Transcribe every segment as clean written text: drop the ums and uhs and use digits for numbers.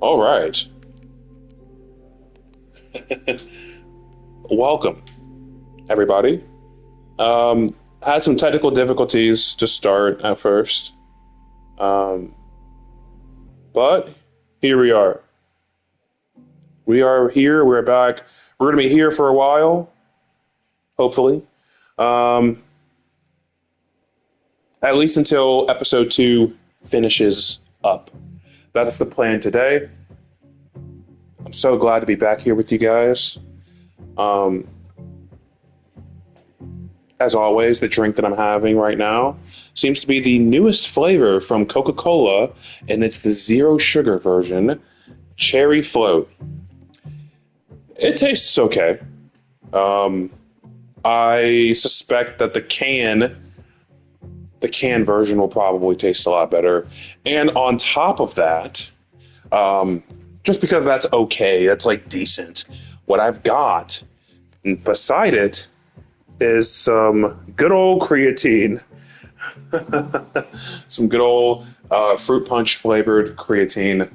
All right. Welcome, everybody. Had some technical difficulties to start at first, um, but here we are. We are here. We're back. We're going to be here for a while, hopefully. Um, at least until episode 2 finishes up. That's the plan today. I'm so glad to be back here with you guys. Um, as always, the drink that I'm having right now seems to be the newest flavor from Coca-Cola, and it's the zero sugar version, Cherry Float. It tastes okay. Um, I suspect that the can version will probably taste a lot better. And on top of that, just because that's okay, that's like decent. What I've got beside it is some good old creatine, some good old fruit punch flavored creatine,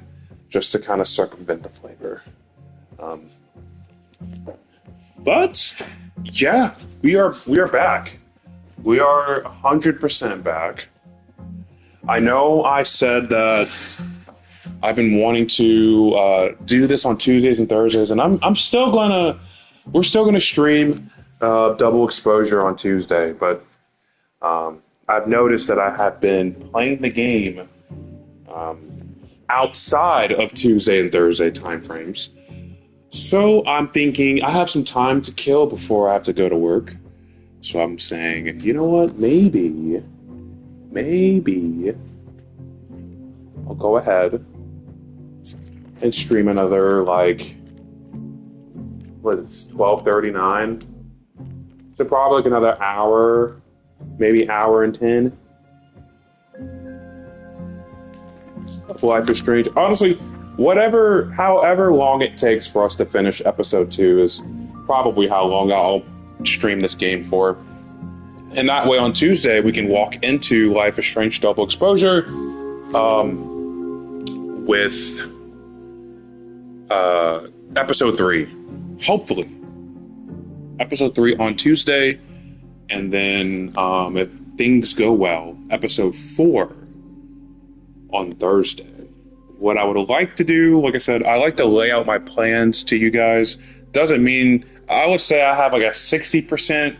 just to kind of circumvent the flavor. Um, but yeah, we are back. We are 100% back. I know I said that I've been wanting to do this on Tuesdays and Thursdays, and we're still gonna stream Double Exposure on Tuesday, but I've noticed that I have been playing the game outside of Tuesday and Thursday timeframes. So I'm thinking I have some time to kill before I have to go to work. So I'm saying, you know what? Maybe I'll go ahead and stream another, like, what is 12:39? So probably like another hour, maybe hour and 10 of Life is Strange. Honestly, however long it takes for us to finish episode 2 is probably how long I'll stream this game for. And that way on Tuesday we can walk into Life is Strange Double Exposure with episode 3. Hopefully. Episode 3 on Tuesday, and then if things go well, episode 4 on Thursday. What I would like to do, like I said, I like to lay out my plans to you guys. Doesn't mean, I would say I have like a 60%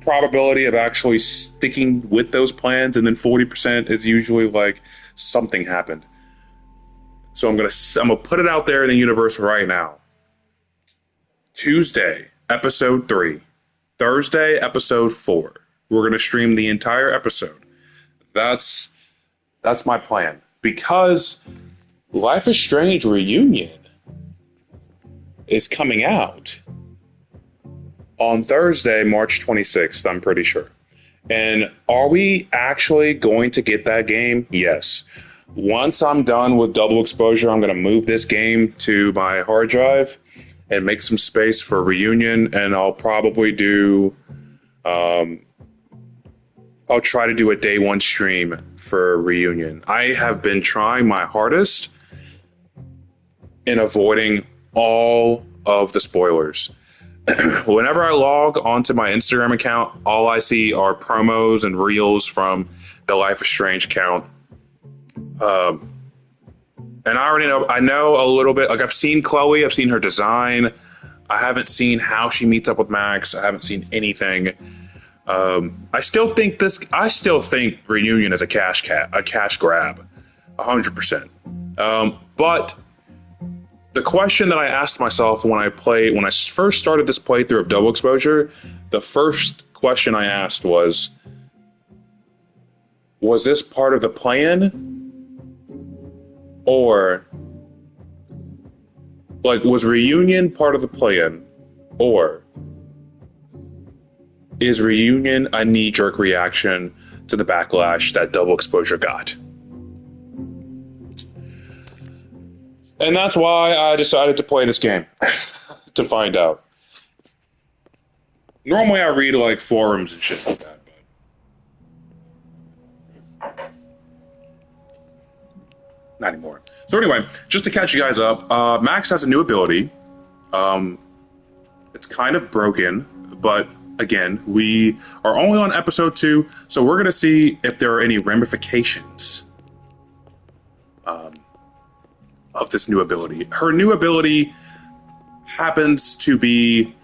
probability of actually sticking with those plans, and then 40% is usually like something happened. So I'm gonna put it out there in the universe right now. Tuesday, episode 3. Thursday, episode 4. We're gonna stream the entire episode. That's my plan, because Life is Strange Reunion is coming out on Thursday, March 26th, I'm pretty sure. And are we actually going to get that game? Yes. Once I'm done with Double Exposure, I'm going to move this game to my hard drive and make some space for Reunion, and I'll probably I'll try to do a day 1 stream for Reunion. I have been trying my hardest in avoiding all of the spoilers. Whenever I log onto my Instagram account, all I see are promos and reels from the Life is Strange account. And I know a little bit, like I've seen Chloe, I've seen her design. I haven't seen how she meets up with Max. I haven't seen anything. I still think Reunion is a cash grab, 100%. But the question that I asked myself when I first started this playthrough of Double Exposure, the first question I asked was this part of the plan? Or, like, was Reunion part of the plan? Or is Reunion a knee-jerk reaction to the backlash that Double Exposure got? And that's why I decided to play this game, to find out. Normally I read, like, forums and shit like that. not anymore. So anyway, just to catch you guys up, Max has a new ability. It's kind of broken, but again, we are only on episode 2, so we're going to see if there are any ramifications of this new ability. Her new ability happens to be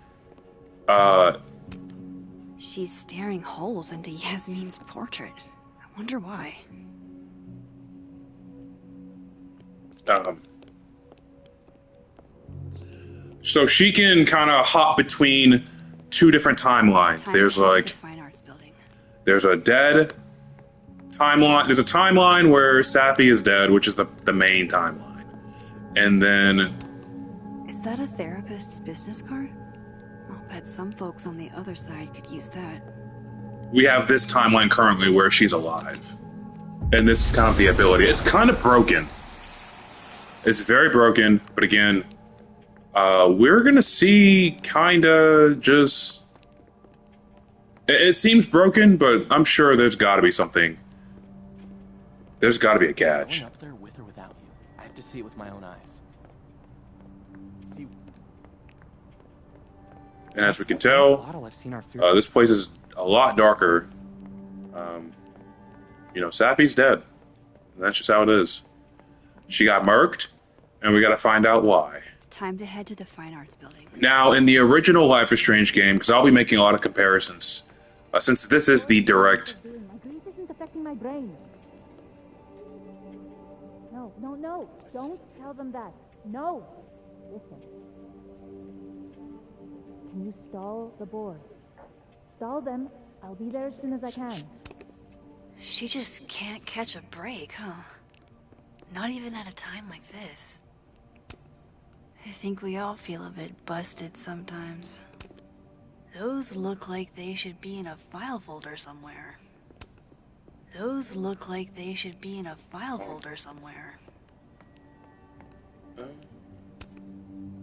She's staring holes into Yasmin's portrait. I wonder why. So she can kind of hop between 2 different timelines. There's like the Fine Arts Building. There's a dead timeline. There's a timeline where Safi is dead, which is the main timeline. And then Is that a therapist's business card? I'll bet some folks on the other side could use that. we have this timeline currently where she's alive. And this is kind of the ability. It's kind of broken. It's very broken, but again, we're gonna see kind of just... It seems broken, but I'm sure there's got to be something. There's got to be a catch. Going up there with or without you. I have to see it with my own eyes. And as we can tell, this place is a lot darker. Safi's dead. And that's just how it is. She got murked, and we got to find out why. Time to head to the Fine Arts Building. Now, in the original Life is Strange game, because I'll be making a lot of comparisons, since this is the direct... My grief isn't affecting my brain. No. Don't tell them that. No. Listen. Can you stall the board? Stall them. I'll be there as soon as I can. She just can't catch a break, huh? Not even at a time like this. I think we all feel a bit busted sometimes. Those look like they should be in a file folder somewhere.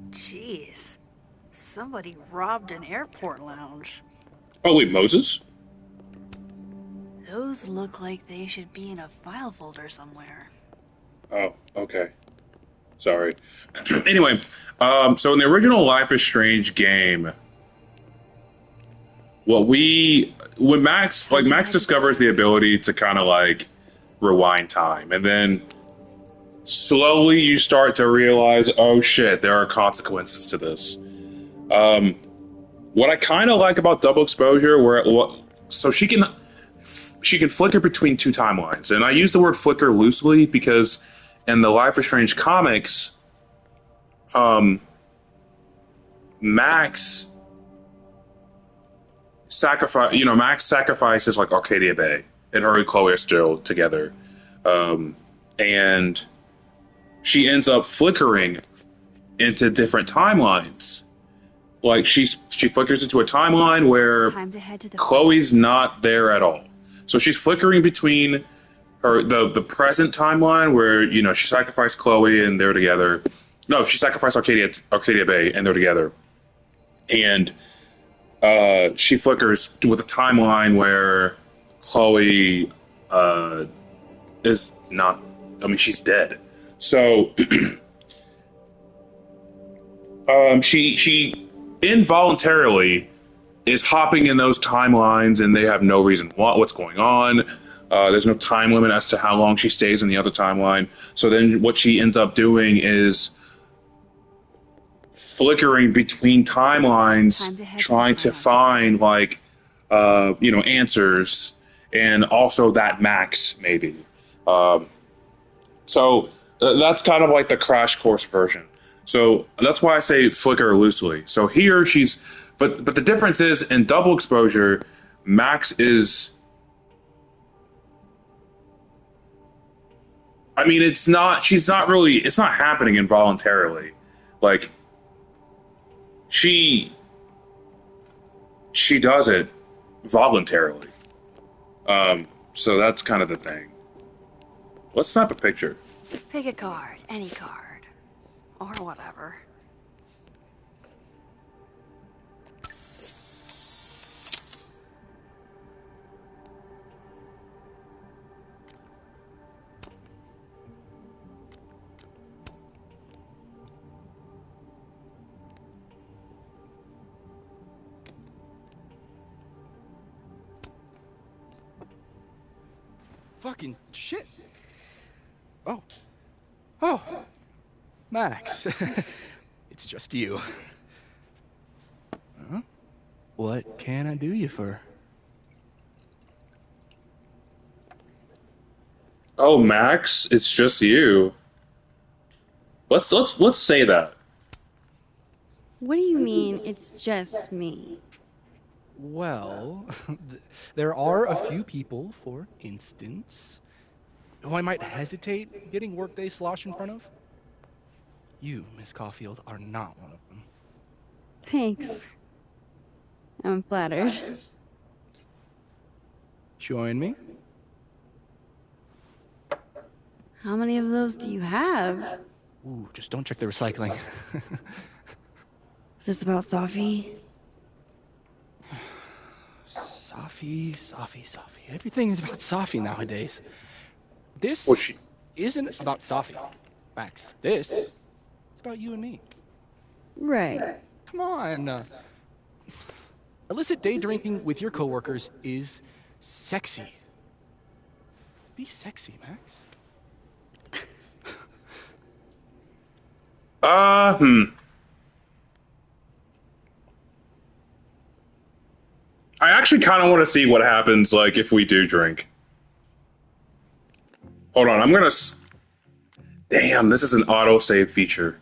Jeez. Somebody robbed an airport lounge. Oh, wait, Moses? Those look like they should be in a file folder somewhere. Oh, okay. Sorry. Anyway, so in the original Life is Strange game, when Max discovers the ability to kind of like rewind time, and then slowly you start to realize, oh shit, there are consequences to this. What I kind of like about double exposure, so she can flicker between 2 timelines, and I use the word flicker loosely because in the Life is Strange comics, Max sacrifices like Arcadia Bay, and her and Chloe are still together, and she ends up flickering into different timelines. Like she flickers into a timeline where Chloe's not there at all. So she's flickering between the present timeline where she sacrificed Chloe and they're together. No, she sacrificed Arcadia Bay and they're together. And she flickers with a timeline where Chloe is not. I mean, she's dead. So she involuntarily is hopping in those timelines, and they have no reason what's going on. There's no time limit as to how long she stays in the other timeline. So then what she ends up doing is flickering between timelines, trying to find answers, and also that Max maybe. So that's kind of like the crash course version. So that's why I say flicker loosely. So here but the difference is in double exposure, Max is... I mean, it's not happening involuntarily. Like, she does it voluntarily. So that's kind of the thing. Let's snap a picture. Pick a card, any card. Or whatever. Fucking shit. Oh. Oh. Max. It's just you. Huh? What can I do you for? Oh, Max, it's just you. Let's say that. What do you mean, it's just me? Well, there are a few people, for instance, who I might hesitate getting workday slosh in front of. You, Miss Caulfield, are not one of them. Thanks. I'm flattered. Join me? How many of those do you have? Ooh, just don't check the recycling. Is this about Safi? Safi. Everything is about Safi nowadays. This Well, she... isn't about Safi, Max. This is about you and me. Right. Come on. Illicit day drinking with your coworkers is sexy. Be sexy, Max. I actually kind of want to see what happens, like, if we do drink. Hold on, I'm gonna... Damn, this is an autosave feature.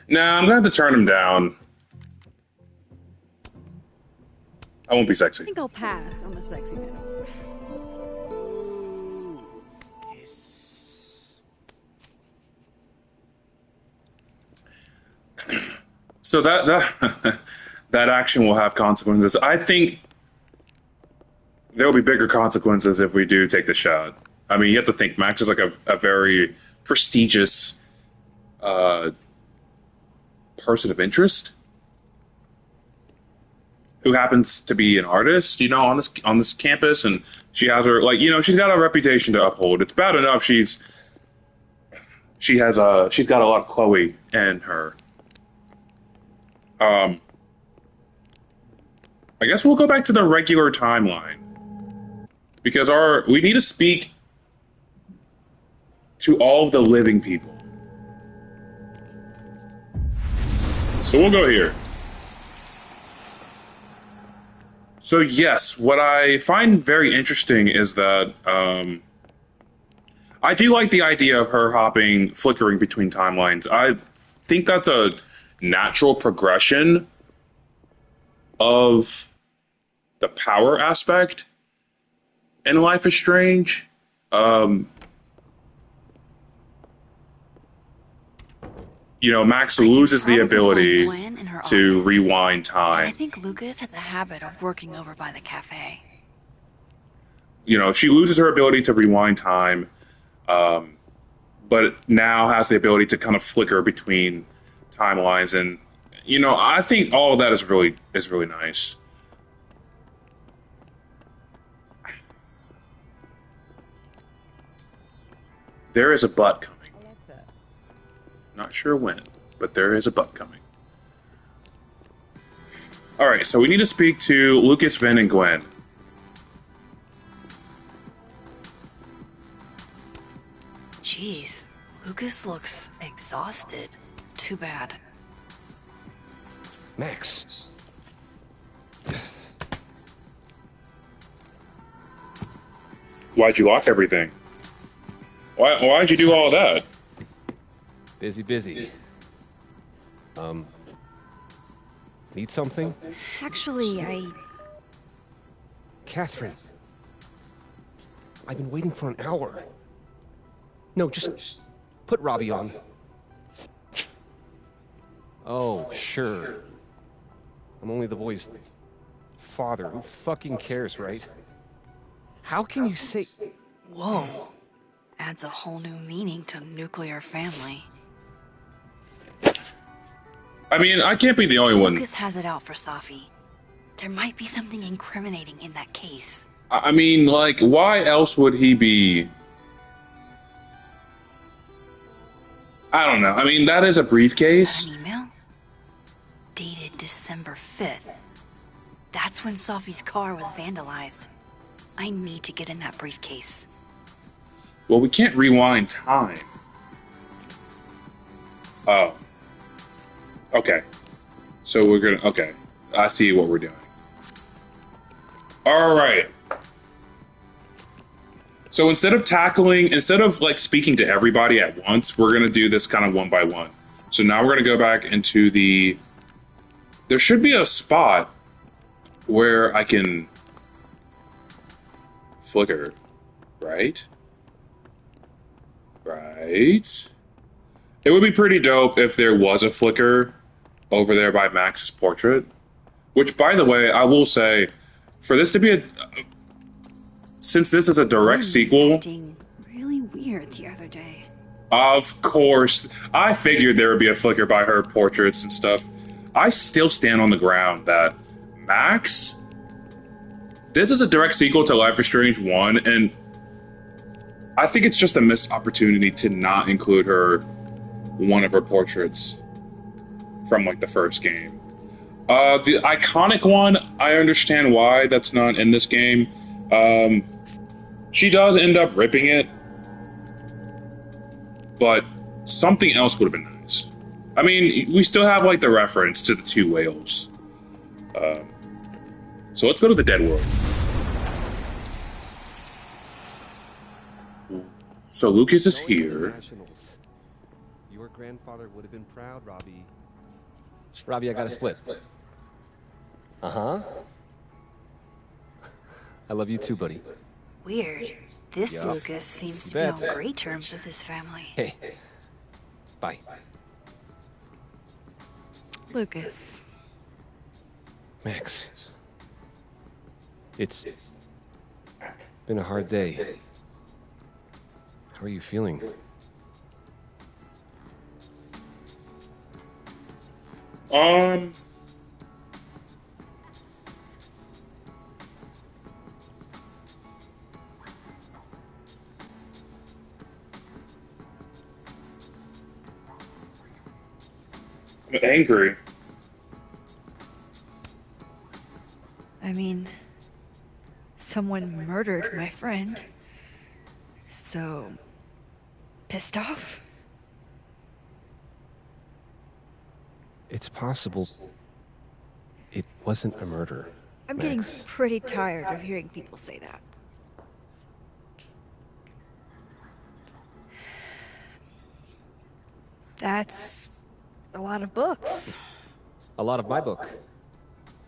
Nah, I'm gonna have to turn him down. I won't be I sexy. think I'll pass on the sexiness. So that that action will have consequences. I think there will be bigger consequences if we do take the shot. I mean, you have to think Max is like a very prestigious person of interest who happens to be an artist, you know, on this campus, and she has her, like, you know, she's got a reputation to uphold. It's bad enough she's got a lot of Chloe in her. I guess we'll go back to the regular timeline because we need to speak to all of the living people. So we'll go here. So yes, what I find very interesting is that I do like the idea of her flickering between timelines. I think that's a natural progression of the power aspect in Life is Strange. You know, Max loses the ability to rewind time. I think Lucas has a habit of working over by the cafe. You know, she loses her ability to rewind time, but now has the ability to kind of flicker between timelines, and you know, I think all of that is really nice. There is a butt coming. Not sure when, but there is a butt coming. All right, so we need to speak to Lucas, Vin, and Gwen. Jeez, Lucas looks exhausted. Too bad. Max. Why'd you lock everything? Why'd you do all that? Busy. Need something? Actually, Catherine. I've been waiting for an hour. No, just put Robbie on. Oh, sure. I'm only the boy's father. Who fucking cares, right? How can you say... Whoa. Adds a whole new meaning to nuclear family. I mean, I can't be the only one. Lucas has it out for Safi. There might be something incriminating in that case. I mean, like, why else would he be... I don't know. I mean, that is a Is briefcase. that an email? Dated December 5th. That's when Sophie's car was vandalized. I need to get in that briefcase. Well, we can't rewind time. Oh. Okay. So we're gonna. Okay. I see what we're doing. All right. So instead of like speaking to everybody at once, we're gonna do this kind of one by one. So now we're gonna go back into the. There should be a spot where I can flicker, right? Right. It would be pretty dope if there was a flicker over there by Max's portrait. Which, by the way, I will say, for this to be since this is a direct Lynn was sequel, acting really weird the other day. of course, I figured there would be a flicker by her portraits and stuff. I still stand on the ground that Max, this is a direct sequel to Life is Strange 1, and I think it's just a missed opportunity to not include one of her portraits from like the first game. The iconic one, I understand why that's not in this game. She does end up ripping it, but something else would have been nice. I mean, we still have like the reference to the two whales. So let's go to the dead world. So Lucas is Going to the here. Nationals. Your grandfather would have been proud, Robbie. Robbie, I got a split. Uh-huh. I love you too, buddy. Weird. This Yup. Lucas seems to be Bet. on great terms with his family. Hey. Bye. Lucas. Max. It's been a hard day. How are you feeling? I'm angry. I mean, someone murdered my friend. So, pissed off? It's possible it wasn't a murder. I'm getting Max. pretty tired of hearing people say that. That's a lot of books. A lot of my book.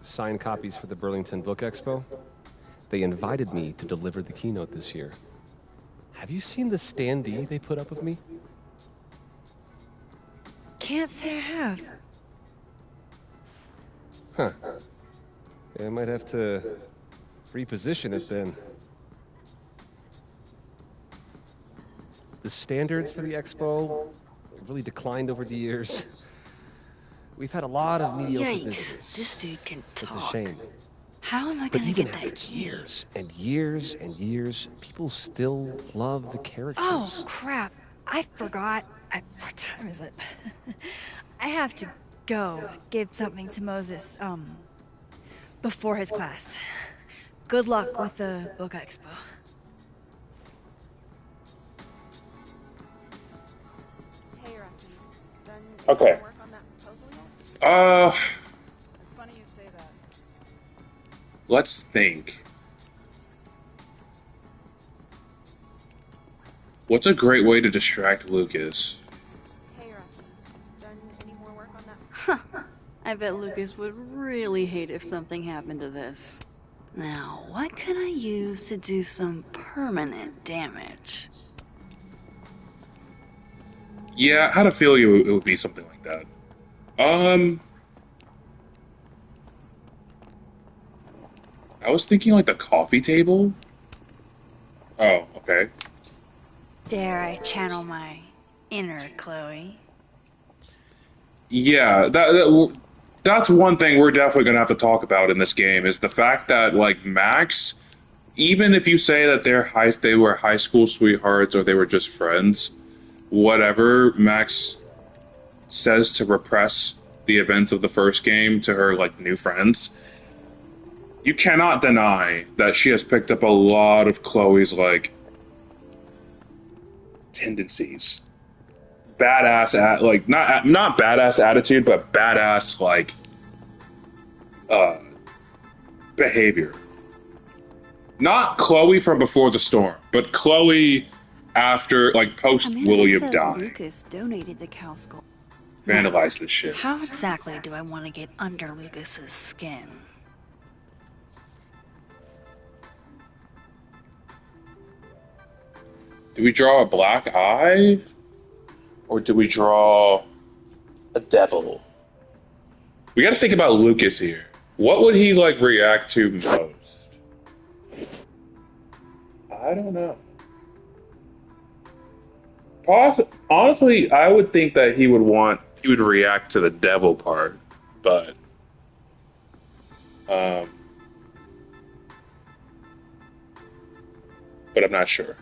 Signed copies for the Burlington Book Expo. They invited me to deliver the keynote this year. Have you seen the standee they put up of me? Can't say I have. Huh. Yeah, I might have to reposition it then. The standards for the expo have really declined over the years. We've had a lot of mediocre visitors. Yikes, this dude can talk. It's a shame. How am I But gonna even get after that key? years and years and years, people still love the characters. Oh, crap. I forgot. What time is it? I have to go give something to Moses, before his class. Good luck with the book expo. Hey, Rocky. Done Okay. any work on that proposal yet? It's funny you say that. Let's think. What's a great way to distract Lucas? Hey, Rocky. Done any more work on that? I bet Lucas would really hate if something happened to this. Now, what can I use to do some permanent damage? Yeah, I had a feeling it would be something like that. I was thinking like the coffee table. Oh, okay. Dare I channel my inner Chloe? Yeah, that's one thing we're definitely gonna have to talk about in this game is the fact that like Max, even if you say that they were high school sweethearts or they were just friends, whatever Max says to repress the events of the first game to her like new friends, you cannot deny that she has picked up a lot of Chloe's like tendencies. Badass like not badass attitude, but badass like behavior. Not Chloe from before the storm, but Chloe after like post Amanda William says dying. Lucas donated the cow skull. Vandalize this shit. How exactly do I want to get under Lucas's skin? Do we draw a black eye? Or do we draw a devil? We gotta think about Lucas here. What would he like react to most? I don't know. Honestly, I would think that he would react to the devil part, but I'm not sure.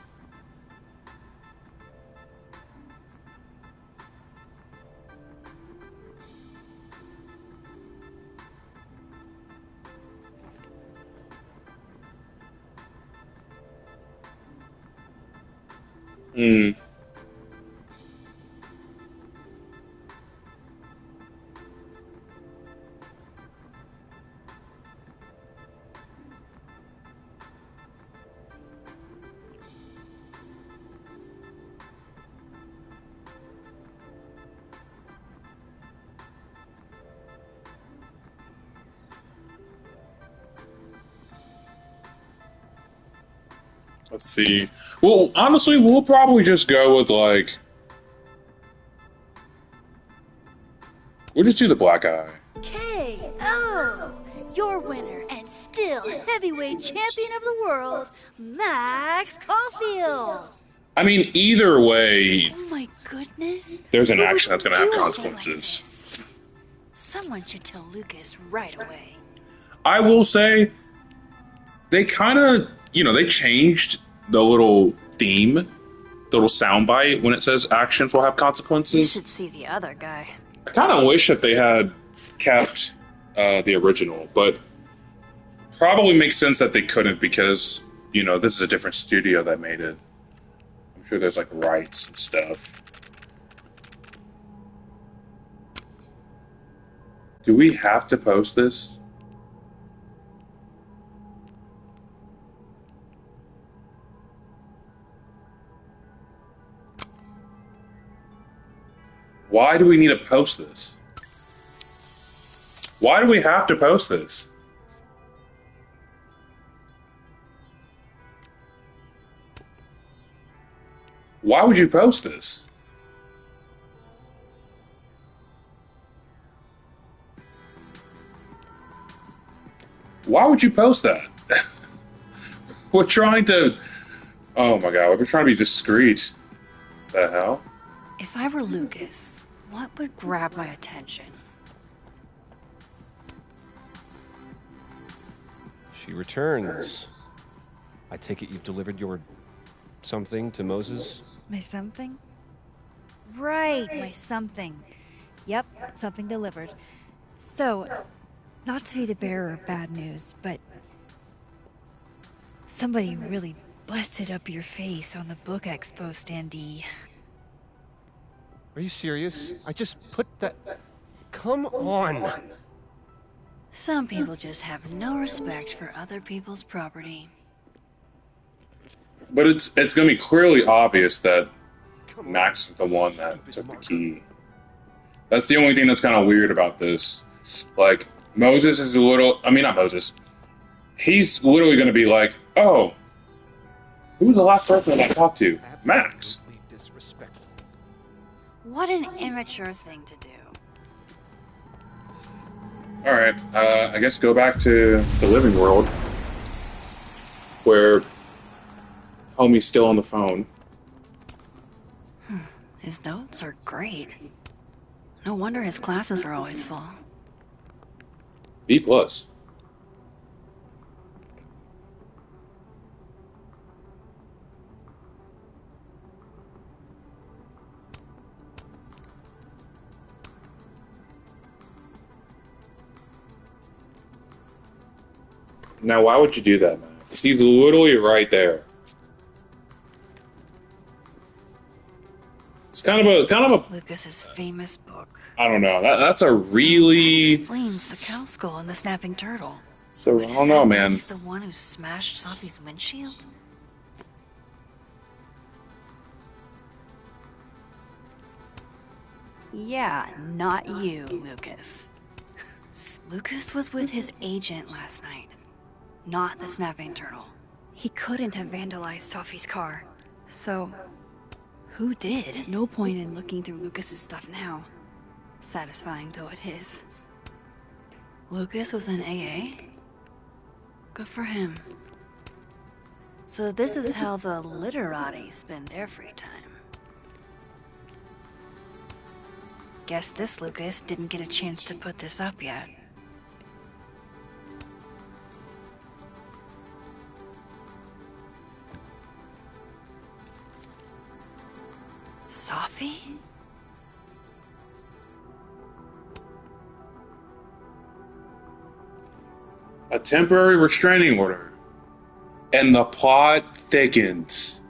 Hmm. Let's see. Well, honestly, we'll probably just go with like. We'll just do the black eye. K.O. Your winner and still heavyweight champion of the world, Max Caulfield. I mean, either way, Oh my goodness. there's an Who would action that's going to have do a thing like consequences. this? Someone should tell Lucas right away. I will say, they kind of, they changed the little theme, the little soundbite when it says actions will have You consequences. should see the other guy. I kind of wish that they had kept the original, but probably makes sense that they couldn't because, this is a different studio that made it. I'm sure there's like rights and stuff. Do we have to post this? Why do we need to post this? Why do we have to post this? Why would you post this? Why would you post that? We're trying to... Oh my god, we're trying to be discreet. The hell? If I were Lucas, what would grab my attention? She returns. I take it you've delivered your something to Moses? My something? Right, my something. Yep, something delivered. So, not to be the bearer of bad news, but somebody really busted up your face on the book expo standee. Are you serious? I just put that... Come on! Some people just have no respect for other people's property. But it's going to be clearly obvious that Max is the one that took the key. That's the only thing that's kind of weird about this. Like, Moses is a little... I mean, not Moses. He's literally going to be like, oh, who was the last person I talked to? Max. What an immature thing to do. Alright, I guess go back to the living world. Where homie's still on the phone. His notes are great. No wonder his classes are always full. B+. Now, why would you do that, man? He's literally right there. It's kind of a. Lucas's famous book. I don't know. That's a really. That explains the cow skull and the snapping turtle. So I Does don't that know, mean man. He's the one who smashed Sophie's windshield? Yeah, not you, Lucas. Lucas was with his agent last night, not the snapping turtle. He couldn't have vandalized Sophie's car. So, who did? No point in looking through Lucas's stuff now. Satisfying though it is. Lucas was in AA? Good for him. So this is how the literati spend their free time. Guess this Lucas didn't get a chance to put this up yet. Sophie? A temporary restraining order. And the plot thickens.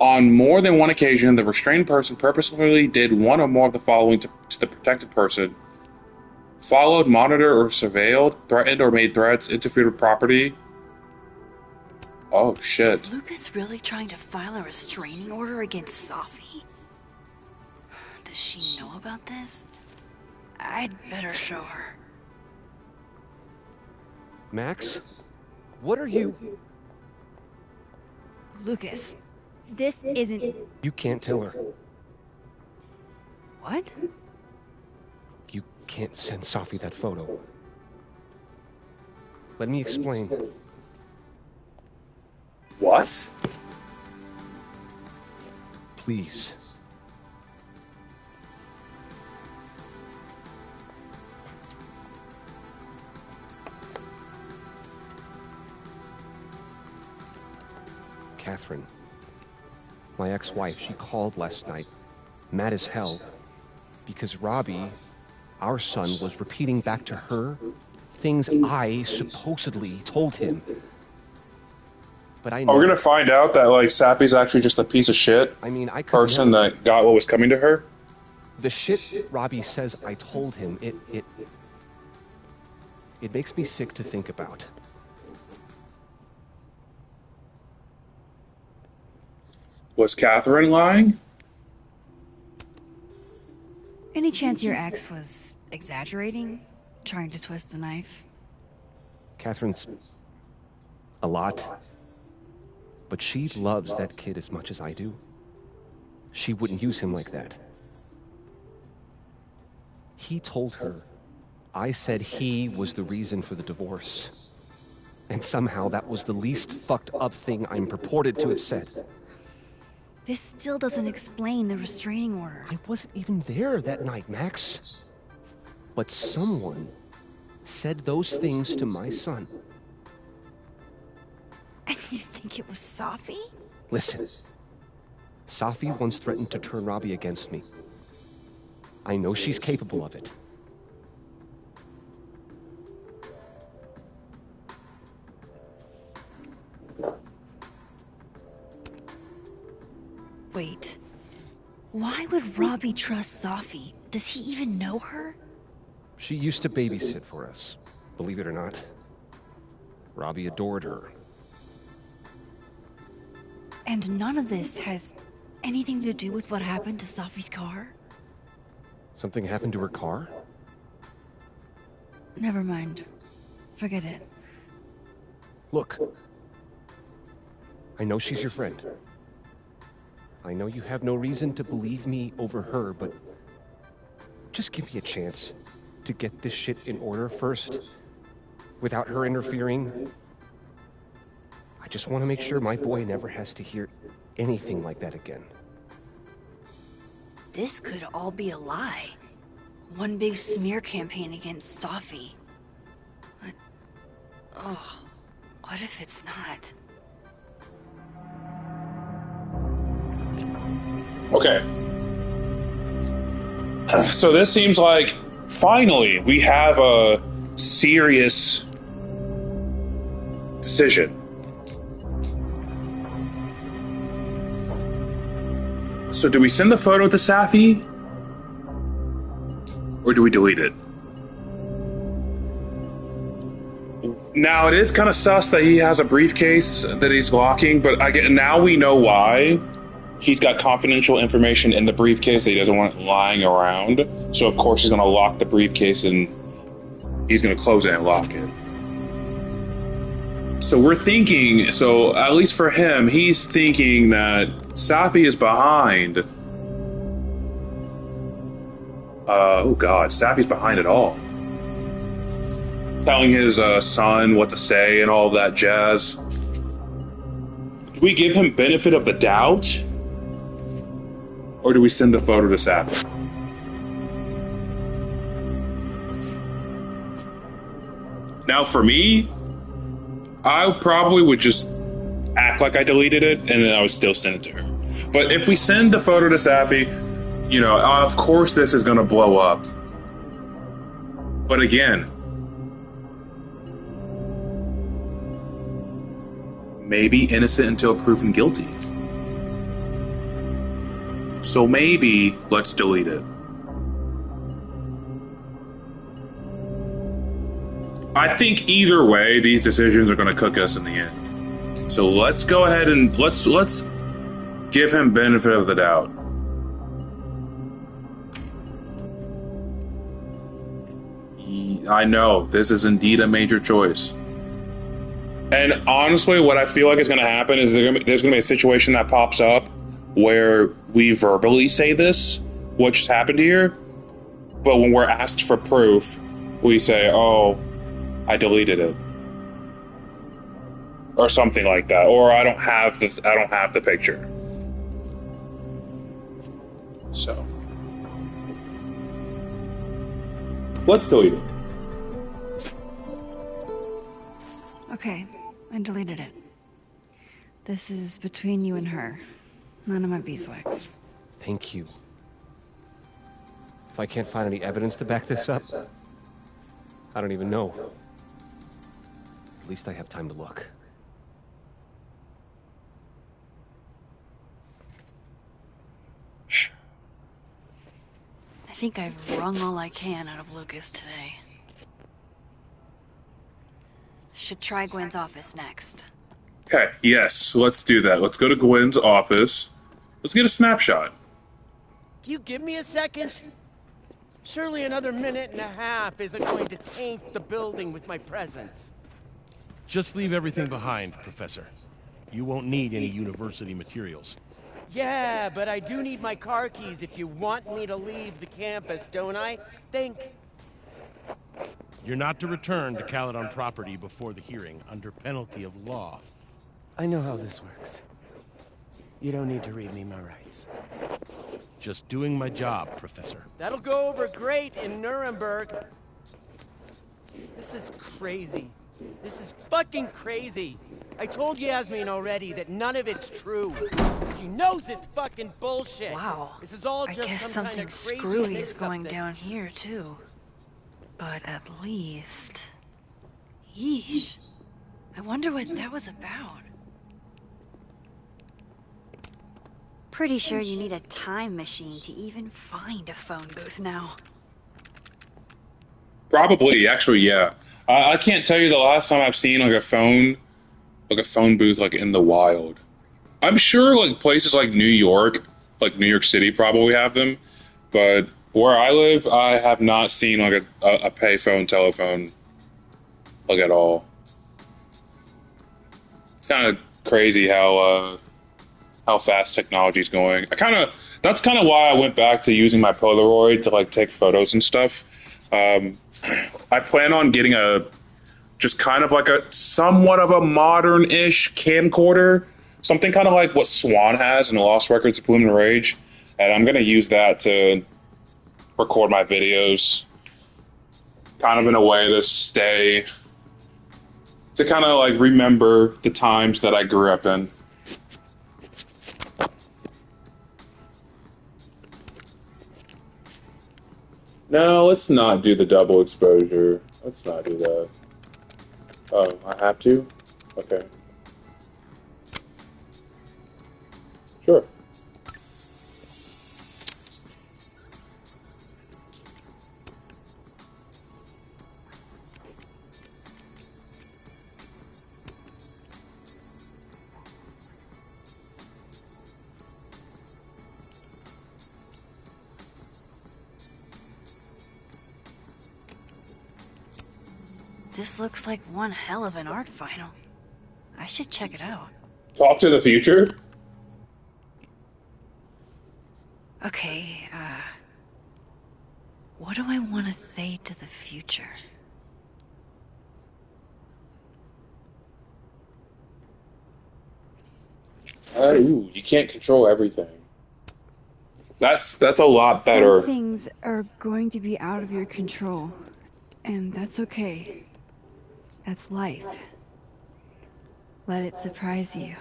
On more than one occasion, the restrained person purposefully did one or more of the following to the protected person: followed, monitored, or surveilled, threatened or made threats, interfered with property. Oh, shit. Is Lucas really trying to file a restraining order against Sophie? Does she know about this? I'd better show her. Max? What are you... Lucas, this isn't... You can't tell her. What? You can't send Sophie that photo. Let me explain. What? Please. Catherine, my ex-wife, she called last night, mad as hell, because Robbie, our son, was repeating back to her things I supposedly told him. But I know... Are we gonna find out that, like, Sappy's actually just a piece of shit I mean, I could person never... that got what was coming to her? The shit Robbie says I told him, it makes me sick to think about. Was Catherine lying? Any chance your ex was exaggerating? Trying to twist the knife? Catherine's a lot, but she loves that kid as much as I do. She wouldn't use him like that. He told her I said he was the reason for the divorce. And somehow that was the least fucked up thing I'm purported to have said. This still doesn't explain the restraining order. I wasn't even there that night, Max. But someone said those things to my son. And you think it was Sophie? Listen, Sophie once threatened to turn Robbie against me. I know she's capable of it. Wait. Why would Robbie trust Sophie? Does he even know her? She used to babysit for us, believe it or not. Robbie adored her. And none of this has anything to do with what happened to Sophie's car? Something happened to her car? Never mind. Forget it. Look. I know she's your friend. I know you have no reason to believe me over her, but just give me a chance to get this shit in order first, without her interfering. I just want to make sure my boy never has to hear anything like that again. This could all be a lie. One big smear campaign against Sophie. But, oh, what if it's not? Okay. So this seems like finally we have a serious decision. So do we send the photo to Safi? Or do we delete it? Now, it is kind of sus that he has a briefcase that he's locking, but now we know why. He's got confidential information in the briefcase that he doesn't want lying around. So, of course, he's going to lock the briefcase and he's going to close it and lock it. So we're thinking, so at least for him, he's thinking that Safi is behind. Oh God, Safi's behind it all. Telling his son what to say and all that jazz. Do we give him benefit of the doubt? Or do we send the photo to Safi? Now for me, I probably would just act like I deleted it, and then I would still send it to her. But if we send the photo to Safi, you know, of course this is going to blow up. But again, maybe innocent until proven guilty. So maybe let's delete it. I think either way, these decisions are going to cook us in the end. So let's go ahead and let's give him benefit of the doubt. I know this is indeed a major choice. And honestly, what I feel like is going to happen is there's going to be a situation that pops up where we verbally say this, what just happened here, but when we're asked for proof, we say, "Oh, I deleted it," or something like that, or I don't have the picture. So let's delete it. Okay, I deleted it. This is between you and her. None of my beeswax. Thank you. If I can't find any evidence to back this up, I don't even know. At least I have time to look. I think I've wrung all I can out of Lucas today. Should try Gwen's office next. Okay, yes, let's do that. Let's go to Gwen's office. Let's get a snapshot. Can you give me a second? Surely another minute and a half isn't going to taint the building with my presence. Just leave everything behind, Professor. You won't need any university materials. Yeah, but I do need my car keys if you want me to leave the campus, don't I? Think. You're not to return to Caledon property before the hearing, under penalty of law. I know how this works. You don't need to read me my rights. Just doing my job, Professor. That'll go over great in Nuremberg. This is crazy. This is fucking crazy. I told Yasmin already that none of it's true. She knows it's fucking bullshit. Wow. This is all I just guess some something kind of crazy screwy is mix-up going that- down here, too. But at least... Yeesh. I wonder what that was about. Pretty sure you need a time machine to even find a phone booth now. Probably, actually, yeah. I can't tell you the last time I've seen like a phone booth like in the wild. I'm sure like places like New York City probably have them, but where I live, I have not seen like a payphone telephone like at all. It's kind of crazy how fast technology's going. That's kind of why I went back to using my Polaroid to like take photos and stuff. I plan on getting just kind of like a somewhat of a modern-ish camcorder, something kind of like what Swan has in the Lost Records of Bloom and Rage, and I'm going to use that to record my videos, kind of in a way to kind of like remember the times that I grew up in. No, let's not do the double exposure. Let's not do that. Oh, I have to? Okay. Sure. This looks like one hell of an art final. I should check it out. Talk to the future? Okay, what do I want to say to the future? Ooh, you can't control everything. That's a lot Some better. things are going to be out of your control, and that's okay. That's life. Let it surprise you.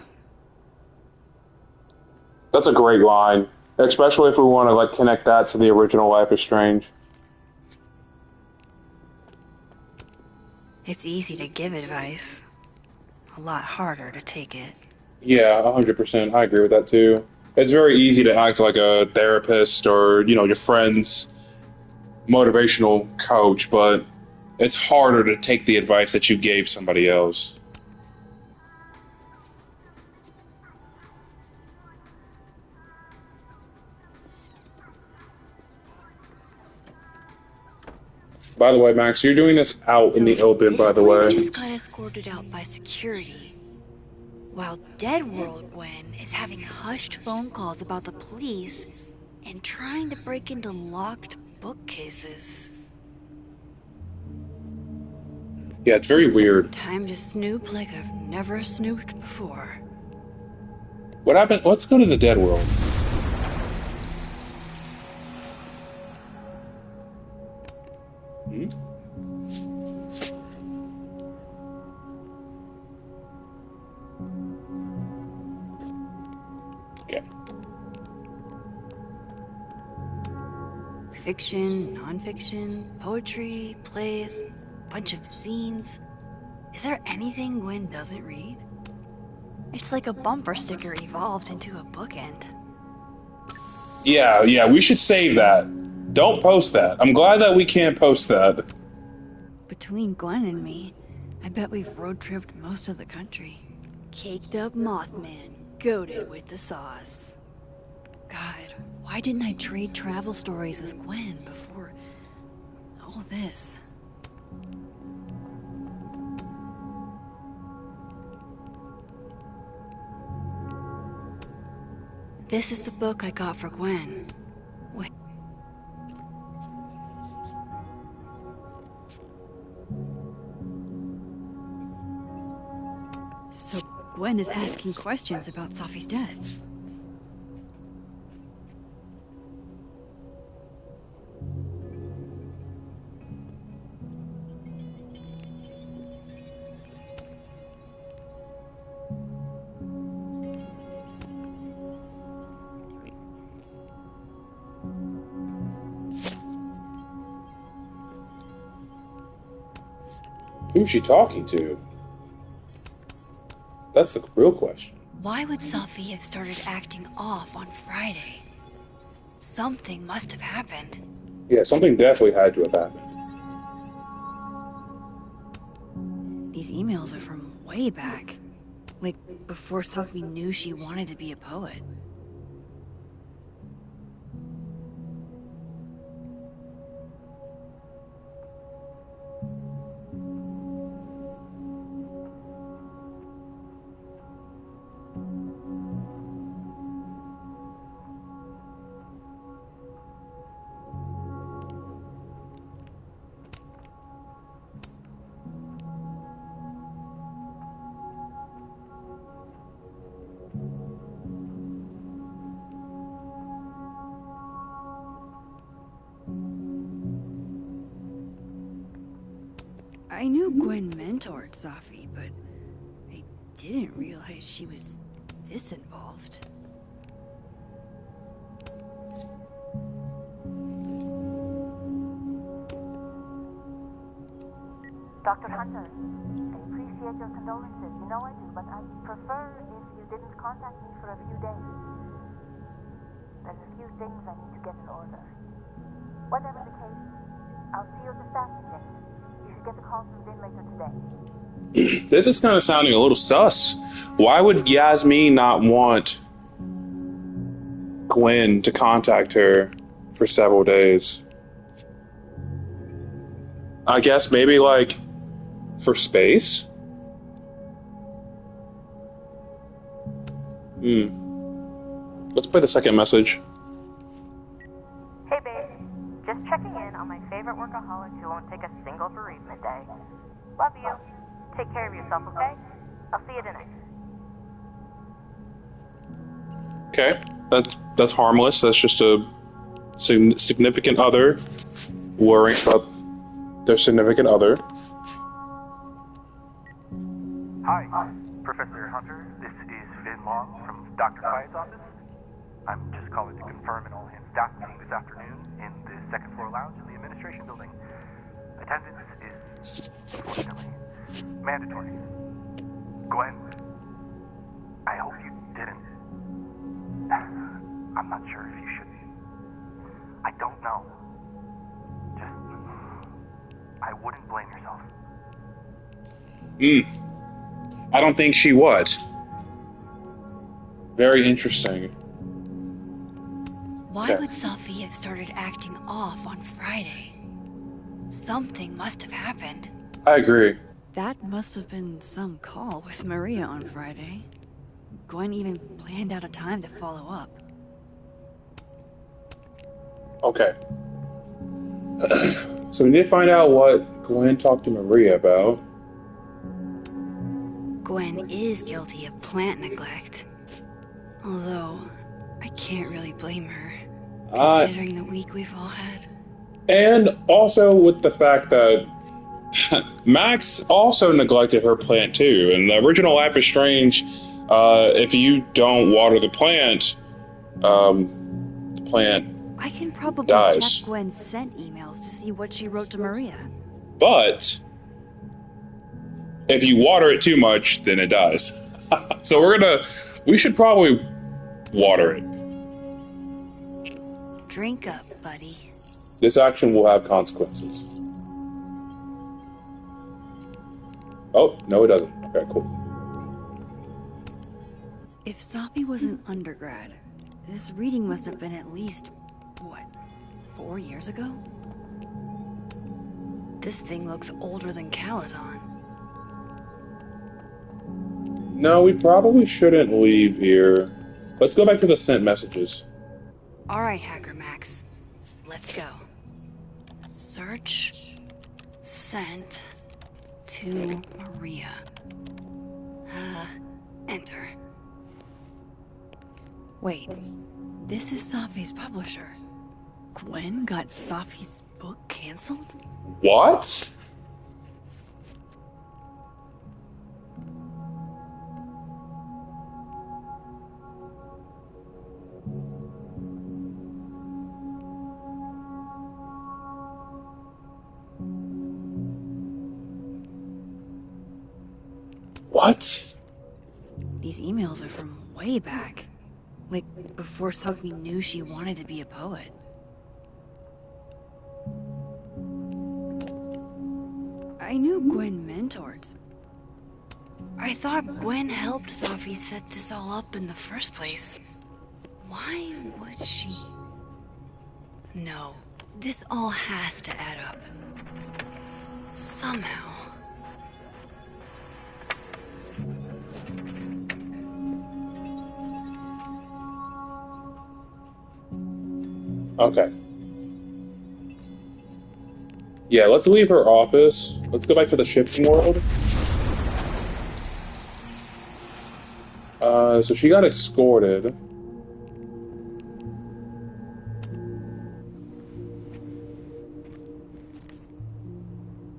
That's a great line, especially if we want to like connect that to the original Life is Strange. It's easy to give advice. A lot harder to take it. Yeah, 100%. I agree with that too. It's very easy to act like a therapist or, your friend's motivational coach, but it's harder to take the advice that you gave somebody else. By the way, Max, you're doing this out in the open, by the Gwen way. just got escorted out by security, while Dead World Gwen is having hushed phone calls about the police and trying to break into locked bookcases. Yeah, it's very weird. Time to snoop like I've never snooped before. What happened? Let's go to the Dead World. Hmm? Okay. Fiction, nonfiction, poetry, plays, bunch of zines. Is there anything Gwen doesn't read? It's like a bumper sticker evolved into a bookend. Yeah, we should save that. Don't post that. I'm glad that we can't post that. Between Gwen and me, I bet we've road-tripped most of the country. Caked up Mothman, goated with the sauce. God, why didn't I trade travel stories with Gwen before all this? This is the book I got for Gwen. Wait. So Gwen is asking questions about Sophie's death. Who's she talking to? That's the real question. Why would Sophie have started acting off on Friday? Something must have happened. Yeah, something definitely had to have happened. These emails are from way back. Like, before Sophie knew she wanted to be a poet. I knew Gwen mentored Sophie, but I didn't realize she was this involved. Dr. Hunter, I appreciate appreciate your condolences. You know I do, but I'd prefer if you didn't contact me for a few days. There's a few things I need to get in order. Whatever the case, I'll see you at the staffing date. You should get the call from Vin later today. This is kind of sounding a little sus. Why would Yasmin not want Gwen to contact her for several days? I guess maybe like for space? Let's play the second message. Hey babe, just checking in on my favorite workaholic who won't take a single bereavement day. Love you. Take care of yourself, okay? I'll see you tonight. Okay, that's harmless. That's just a significant other worrying about their significant other. Hi, Professor Hunter. This is Vin Long from Dr. Clyde's office. I'm just calling to confirm an all-hands staff meeting this afternoon in the second floor lounge in the administration building. Attendance is, unfortunately, mandatory. Gwen, I hope you didn't. I'm not sure if you should. I don't know. Just, I wouldn't blame yourself. I don't think she was. Very interesting. Why would Sophie have started acting off on Friday? Something must have happened. I agree. That must have been some call with Maria on Friday. Gwen even planned out a time to follow up. Okay. So we need to find out what Gwen talked to Maria about. Gwen is guilty of plant neglect. Although, I can't really blame her, considering the week we've all had. And also with the fact that Max also neglected her plant too. In the original Life is Strange, if you don't water the plant I can probably dies. check Gwen's sent emails to see what she wrote to Maria. But if you water it too much, then it dies. So we should probably water it. Drink up, buddy. This action will have consequences. Oh, no it doesn't. Okay, cool. If Sophie was an undergrad, this reading must have been at least, 4 years ago? This thing looks older than Caledon. No, we probably shouldn't leave here. Let's go back to the sent messages. Alright, Hacker Max. Let's go. Search. Sent. To Maria. Enter. Wait. This is Sophie's publisher. Gwen got Sophie's book canceled? What? What? These emails are from way back. Like, before Sophie knew she wanted to be a poet. I knew Gwen mentored. I thought Gwen helped Sophie set this all up in the first place. Why would she? No, this all has to add up. Somehow. Okay. Yeah, let's leave her office. Let's go back to the shifting world. So she got escorted.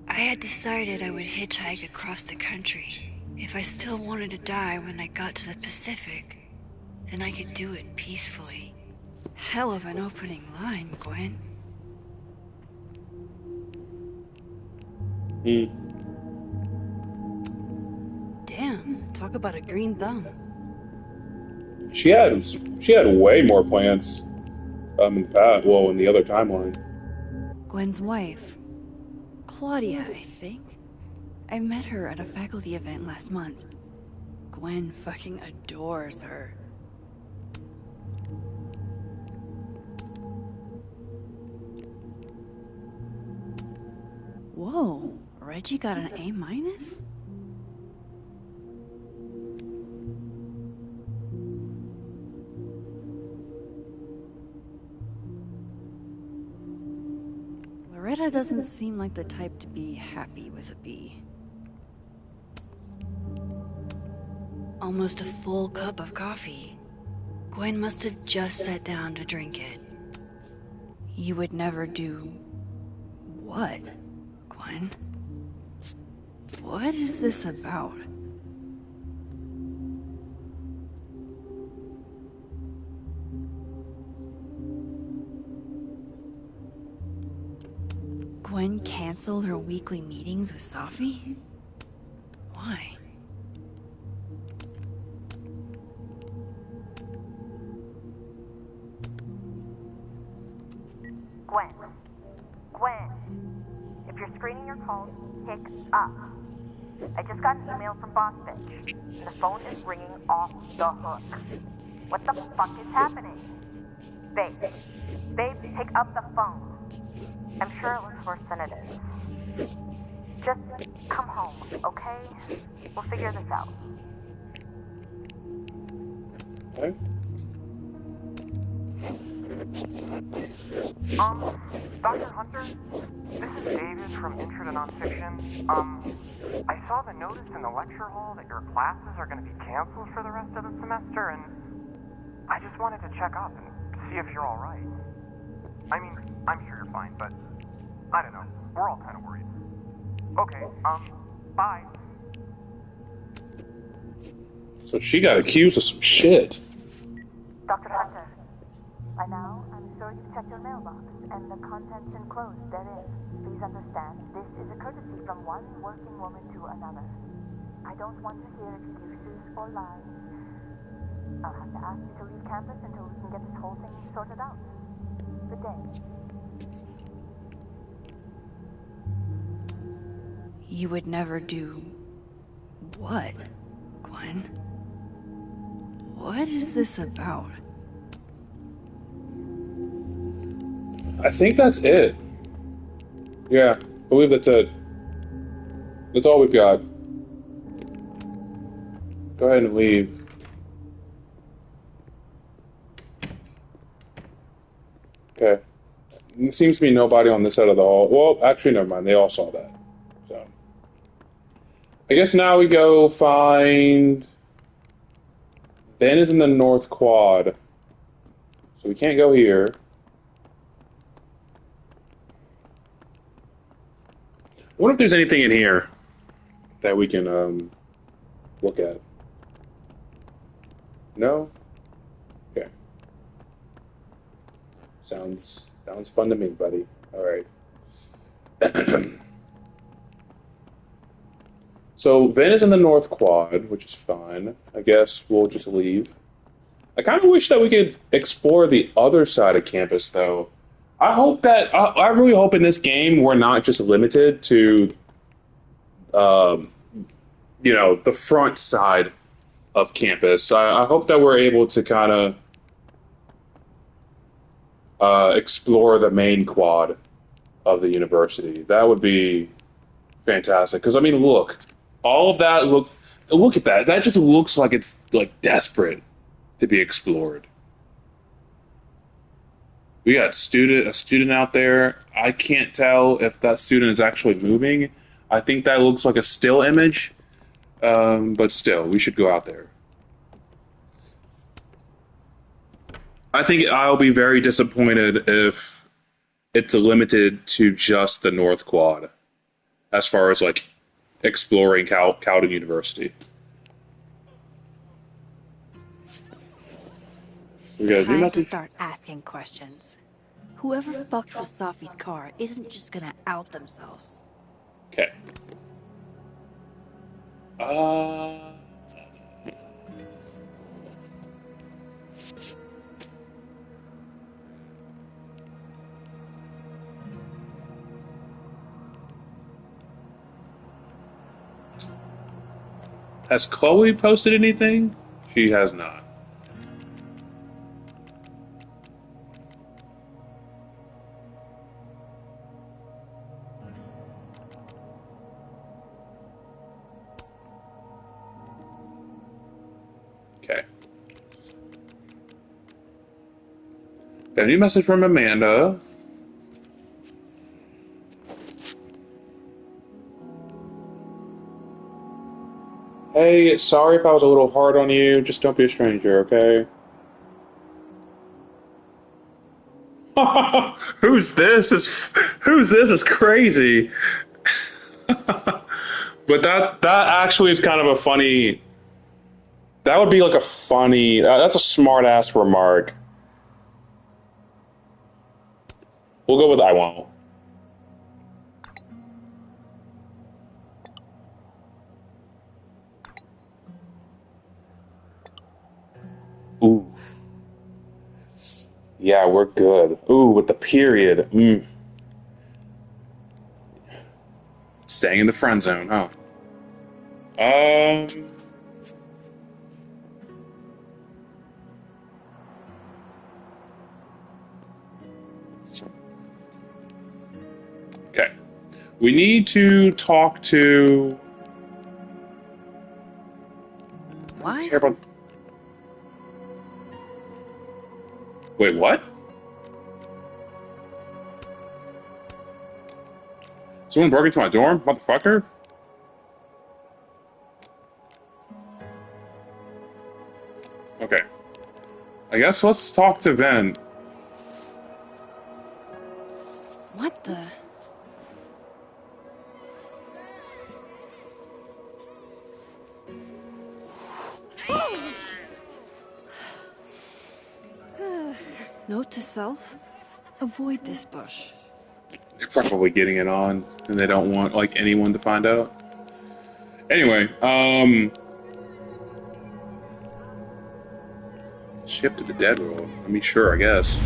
I had decided I would hitchhike across the country. If I still wanted to die when I got to the Pacific, then I could do it peacefully. Hell of an opening line, Gwen. Damn, talk about a green thumb. She had way more plants. In the other timeline. Gwen's wife. Claudia, I think. I met her at a faculty event last month. Gwen fucking adores her. Whoa, Reggie got an A-? Loretta doesn't seem like the type to be happy with a B. Almost a full cup of coffee. Gwen must have just sat down to drink it. You would never do... what, Gwen? What is this about? Gwen canceled her weekly meetings with Safi? Why? Gwen, if you're screening your calls, pick up. I just got an email from Boss Bitch. The phone is ringing off the hook. What the fuck is happening? Babe, pick up the phone. I'm sure it was worse than it is. Just come home, okay? We'll figure this out. Okay. Dr. Hunter, this is David from Intro to Nonfiction. I saw the notice in the lecture hall that your classes are going to be canceled for the rest of the semester, and I just wanted to check up and see if you're all right. I mean, I'm sure you're fine, but I don't know. We're all kind of worried. Okay, bye. So she got accused of some shit. Dr. Hunter, by now, I'm sure you've checked your mailbox and the contents enclosed therein. Please understand, this is a courtesy from one working woman to another. I don't want to hear excuses or lies. I'll have to ask you to leave campus until we can get this whole thing sorted out. Good day. You would never do... what, Gwen? What is this about? I think that's it. Yeah, I believe that's it. That's all we've got. Go ahead and leave. Okay. There seems to be nobody on this side of the hall. Well, actually, never mind. They all saw that. So, I guess now we go find... Ben is in the North Quad. So we can't go here. I wonder if there's anything in here that we can look at. No? Okay. Sounds fun to me, buddy. All right. So Vin is in the North Quad, which is fine. I guess we'll just leave. I kind of wish that we could explore the other side of campus, though. I really hope in this game we're not just limited to, the front side of campus. I hope that we're able to kind of explore the main quad of the university. That would be fantastic. Because, I mean, look, all of that, look at that. That just looks like it's, like, desperate to be explored. We got a student out there. I can't tell if that student is actually moving. I think that looks like a still image, but still, we should go out there. I think I'll be very disappointed if it's limited to just the North Quad, as far as like exploring Cowden University. We gotta do Time to nothing. start asking questions. Whoever fucked with Safi's car isn't just gonna out themselves. Okay. Uh, has Chloe posted anything? She has not. Okay. Got a new message from Amanda. Hey, sorry if I was a little hard on you. Just don't be a stranger, okay? Who's this? Who's this? Is crazy. But that actually is kind of a funny. That would be like a funny. That's a smart ass remark. We'll go with I won't. Ooh. Yeah, we're good. Ooh, with the period. Staying in the friend zone, huh? Um. Okay. We need to talk to. Why? Care about... Wait, what? Someone broke into my dorm? Motherfucker? Okay. I guess let's talk to Ven. What the? Note to self: avoid this bush. They're probably getting it on, and they don't want like anyone to find out. Anyway, ship to the dead world. I mean, sure, I guess.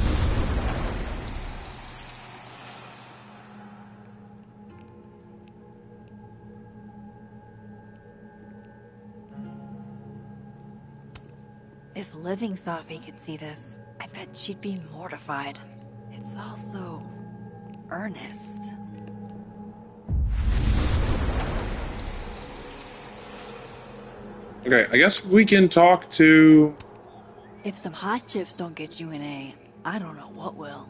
If Living Sophie could see this, I bet she'd be mortified. It's all so earnest. Okay, I guess we can talk to. If some hot chips don't get you an A, I don't know what will.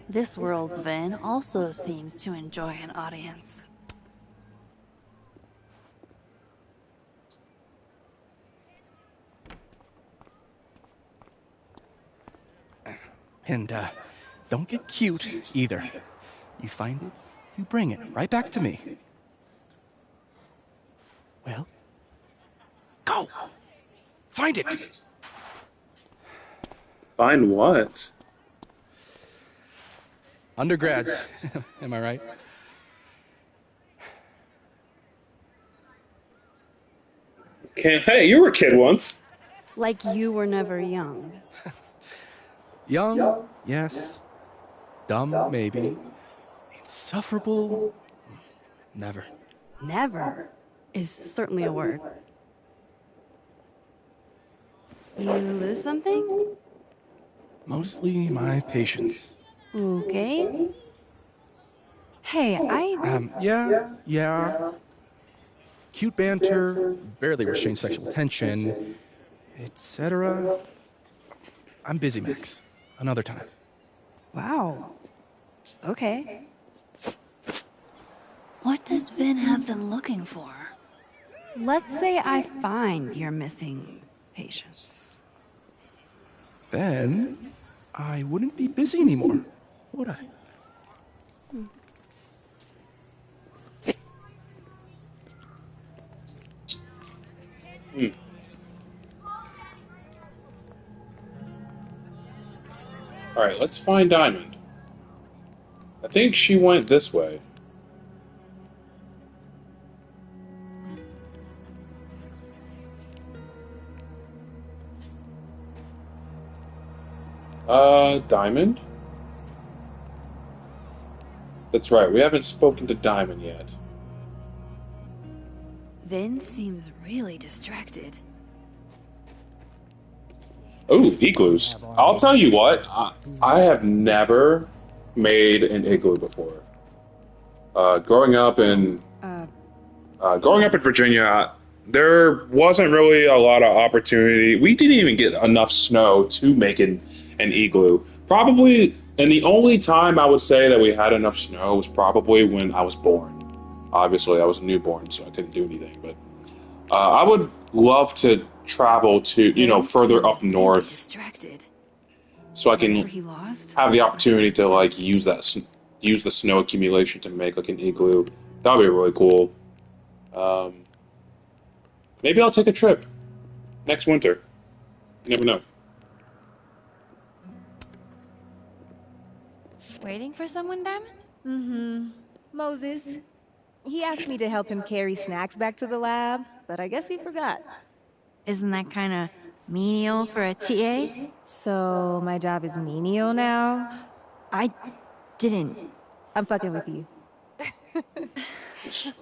This world's Ven also seems to enjoy an audience. And don't get cute either. You find it, you bring it right back to me. Well, go! Find it! Find what? Undergrads, am I right? Okay, hey, you were a kid once. Like you were never young. Young, yes. Dumb, maybe. Insufferable, never. Never is certainly a word. You lose something? Mostly my patience. Okay. Hey, Yeah. Cute banter, barely restrained sexual tension, etc. I'm busy, Max. Another time. Wow. Okay. What does Vin have them looking for? Let's say I find your missing patience. Then I wouldn't be busy anymore, would I? All right, let's find Diamond. I think she went this way. Diamond? That's right, we haven't spoken to Diamond yet. Vin seems really distracted. Ooh, igloos. I'll tell you what, I have never made an igloo before. Growing up in Virginia, there wasn't really a lot of opportunity. We didn't even get enough snow to make an igloo. Probably, and the only time I would say that we had enough snow was probably when I was born. Obviously, I was a newborn, so I couldn't do anything. But I would love to travel to, Vin further seems up really north, distracted. so I Whatever can he lost have the must be opportunity to important. use the snow accumulation to make like an igloo. That'd be really cool. Maybe I'll take a trip next winter. You never know. Waiting for someone, Diamond? Mm-hmm. Moses. He asked me to help him carry snacks back to the lab, but I guess he forgot. Isn't that kind of menial for a TA? So, my job is menial now? I didn't. I'm fucking with you.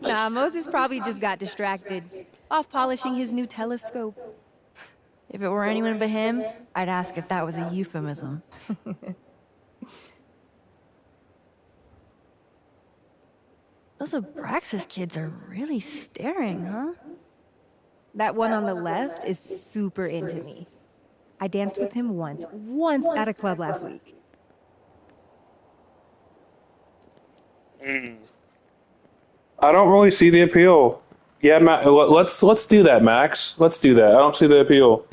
Nah, Moses probably just got distracted. Off polishing his new telescope. If it were anyone but him, I'd ask if that was a euphemism. Those Abraxas kids are really staring, huh? That one on the left is super into me. I danced with him once at a club last week. I don't really see the appeal. Yeah, let's do that, Max. Let's do that. I don't see the appeal.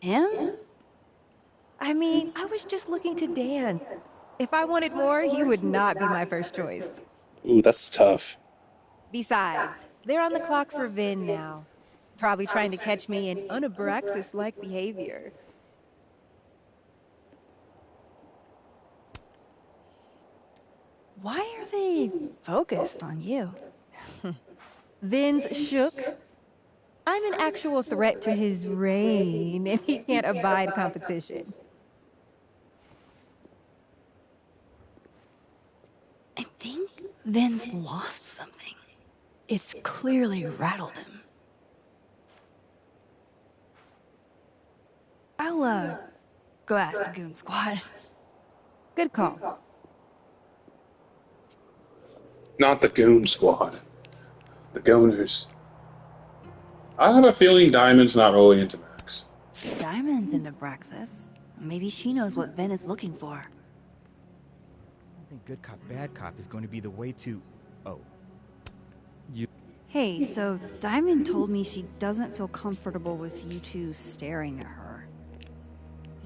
Him? I mean, I was just looking to dance. If I wanted more, he would not be my first choice. Ooh, that's tough. Besides, they're on the clock for Vin now. Probably trying to catch me in unabraxas-like behavior. Why are they focused on you? Vin's shook. I'm an actual threat to his reign, and he can't abide competition. I think Vin's lost something. It's clearly rattled him. I'll, go ask the Goon Squad. Good call. Not the Goon Squad. The Gooners. I have a feeling Diamond's not really into Max. Diamond's into Braxis. Maybe she knows what Vin is looking for. I think good cop, bad cop is going to be the way to... Oh. Hey, so Diamond told me she doesn't feel comfortable with you two staring at her.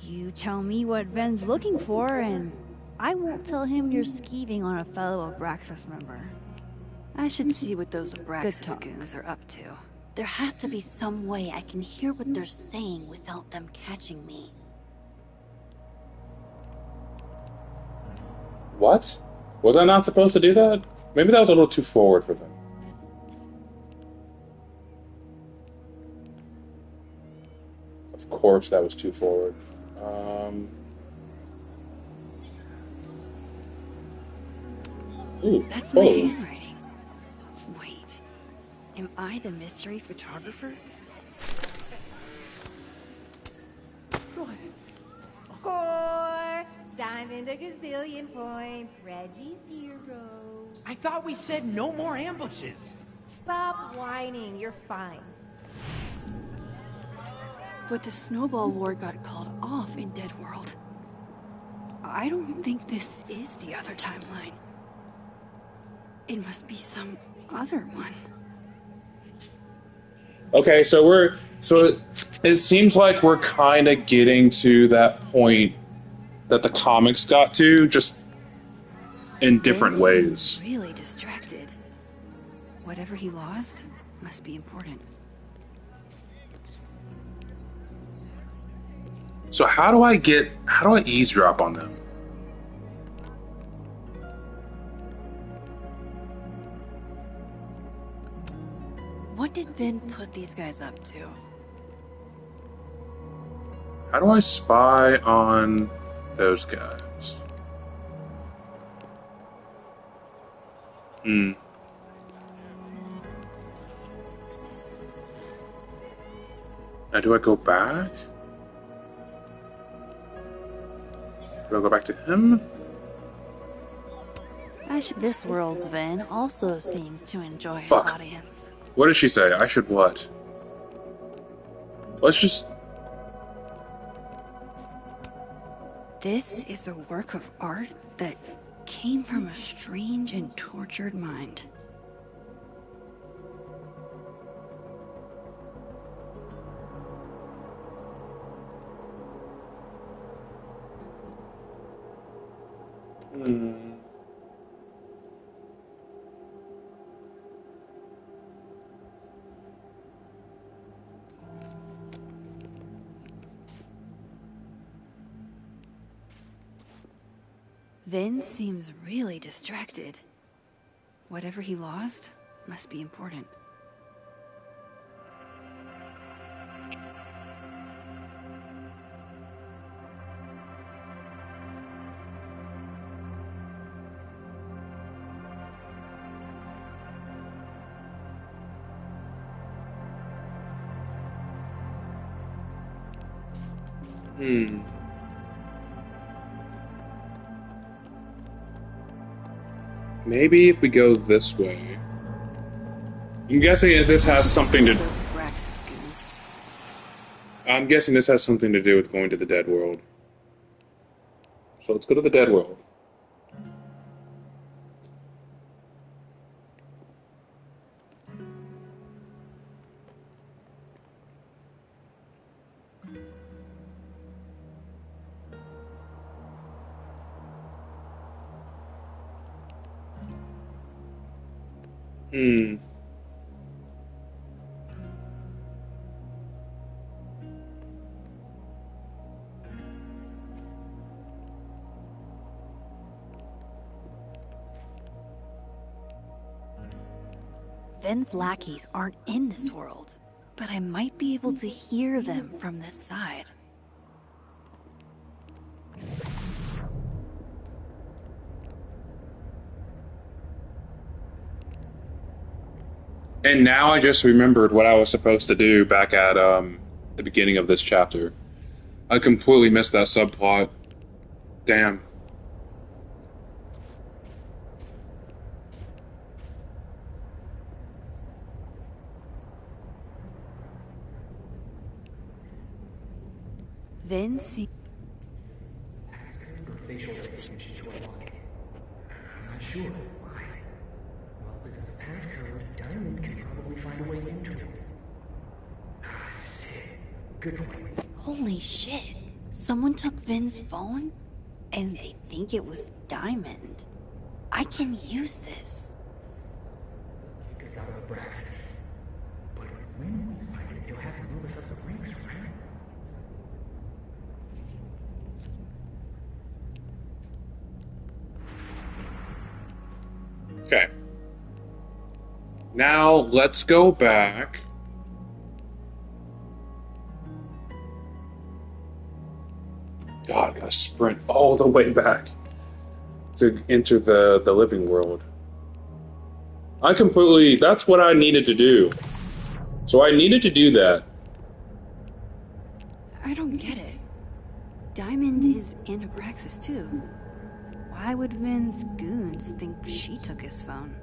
You tell me what Ven's looking for, and I won't tell him you're skeeving on a fellow Abraxas member. I should see what those Good Abraxas talk. goons are up to. There has to be some way I can hear what they're saying without them catching me. What? Was I not supposed to do that? Maybe that was a little too forward for them. Of course that was too forward. Ooh, That's my oh. handwriting. Wait, am I the mystery photographer? Score! Diamond a gazillion points. Reggie's hero. I thought we said no more ambushes. Stop whining. You're fine. But the snowball war got called off in Dead World. I don't think this is the other timeline. It must be some other one. Okay, so it seems like we're kind of getting to that point that the comics got to, just in different Vince ways. is really distracted. Whatever he lost must be important. So how do I eavesdrop on them? What did Vin put these guys up to? How do I spy on those guys? Now do I go back? Do I go back to him? This world's Vin also seems to enjoy an Fuck. audience. What did she say? I should what? Let's just... This is a work of art that came from a strange and tortured mind. Vin seems really distracted. Whatever he lost must be important. Maybe if we go this way. I'm guessing this has something to... I'm guessing this has something to do with going to the dead world. So let's go to the dead world. Vin's lackeys aren't in this world, but I might be able to hear them from this side. And now I just remembered what I was supposed to do back at the beginning of this chapter. I completely missed that subplot. Damn. Vin seems... facial recognition to unlock it. I'm not sure why. Well, if it's a passcode, Diamond can probably find a way into it. Ah, shit. Good point. Holy shit. Someone took Vin's phone? And they think it was Diamond. I can use this. Kick us out of Abraxas. But when we find it, you'll have to move us up the ranks, right? Okay. Now let's go back. God, I gotta sprint all the way back to enter the living world. That's what I needed to do. So I needed to do that. I don't get it. Diamond is in Abraxas too. Why would Vin's goons think she took his phone?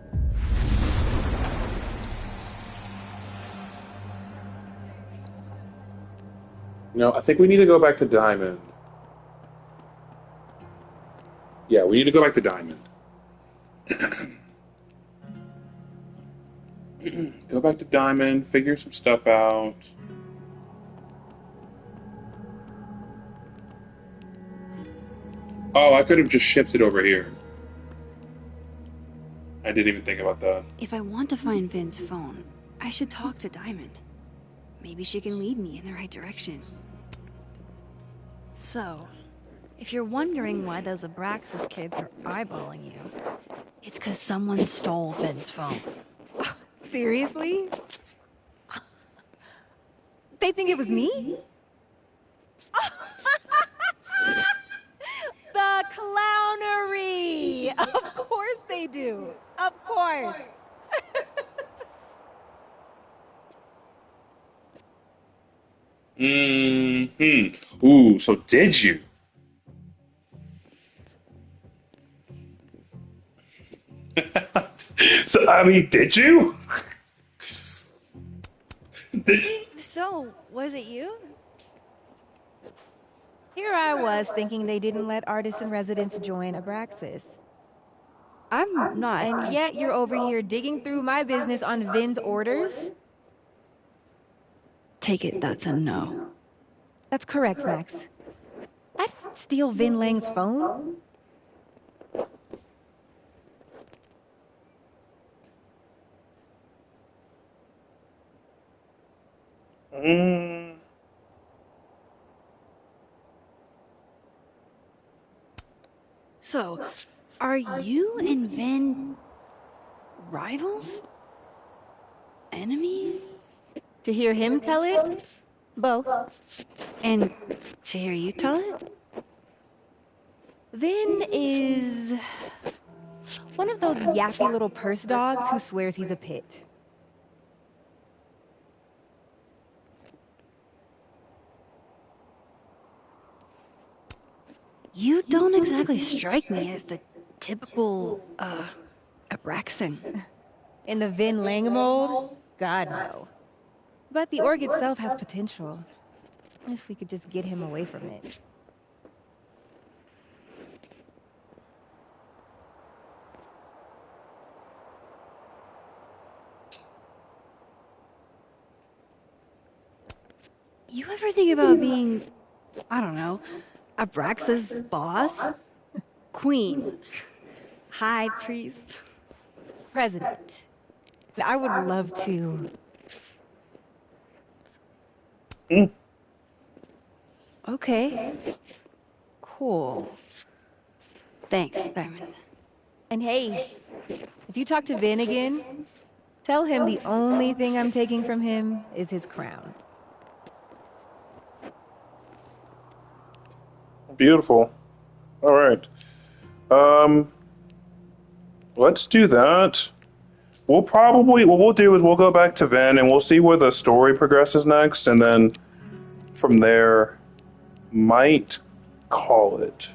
No, I think we need to go back to Diamond. Yeah, we need to go back to Diamond. Go back to Diamond, figure some stuff out. Oh, I could have just shifted over here. I didn't even think about that. If I want to find Vin's phone, I should talk to Diamond. Maybe she can lead me in the right direction. So, if you're wondering why those Abraxas kids are eyeballing you, it's because someone stole Vin's phone. Seriously? They think it was me? they do. Of course. Ooh, so did you? So, I mean, did you? Did you? So, was it you? Here I was thinking they didn't let artists in residence join Abraxas. I'm not. And yet you're over here digging through my business on Vin's orders? Take it that's a no. That's correct, Max. I'd steal Vin Lang's phone? So, are you and Vin rivals? Enemies? To hear him tell it? Both. And to hear you tell it? Vin is one of those yappy little purse dogs who swears he's a pit. You don't exactly strike me as the typical, Abraxan. In the Vin Lang mold? God, no. But the org itself has potential. If we could just get him away from it. You ever think about being, I don't know, Abraxa's boss? Queen? High priest? President. I would love to. Okay. Cool. Thanks, Diamond. And hey, if you talk to Vin again, tell him the only thing I'm taking from him is his crown. Beautiful. All right. Let's do that. What we'll do is we'll go back to Vin and we'll see where the story progresses next, and then from there, might call it.